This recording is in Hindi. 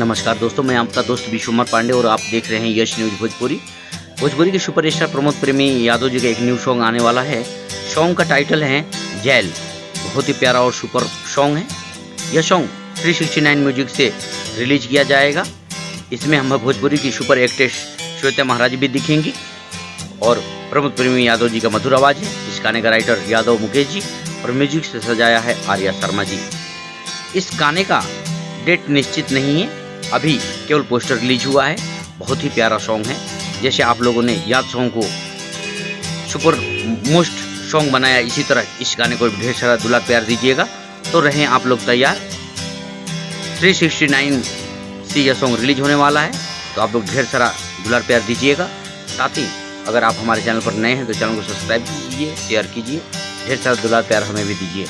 नमस्कार दोस्तों, मैं आपका दोस्त विश्वकुमार पांडे और आप देख रहे हैं यश न्यूज भोजपुरी। भोजपुरी के सुपरस्टार प्रमोद प्रेमी यादव जी का एक न्यू सॉन्ग आने वाला है। सॉन्ग का टाइटल है जेल। बहुत ही प्यारा और सुपर सॉन्ग है। यह सॉन्ग 369 म्यूजिक से रिलीज किया जाएगा। इसमें हम भोजपुरी की सुपर एक्ट्रेस श्वेता महाराज भी दिखेंगी और प्रमोद प्रेमी यादव जी का मधुर आवाज़ है। इस गाने का राइटर यादव मुकेश जी और म्यूजिक से सजाया है आर्या शर्मा जी। इस गाने का डेट निश्चित नहीं है, अभी केवल पोस्टर रिलीज हुआ है। बहुत ही प्यारा सॉन्ग है। जैसे आप लोगों ने याद सॉन्ग को सुपर मोस्ट सॉन्ग बनाया, इसी तरह इस गाने को ढेर सारा दुलार प्यार दीजिएगा। तो रहें आप लोग तैयार। 369 से यह सॉन्ग रिलीज होने वाला है, तो आप लोग ढेर सारा दुलार प्यार दीजिएगा। साथ ही अगर आप हमारे चैनल पर नए हैं तो चैनल को सब्सक्राइब कीजिए, शेयर कीजिए, ढेर सारा दुलार प्यार हमें भी दीजिए।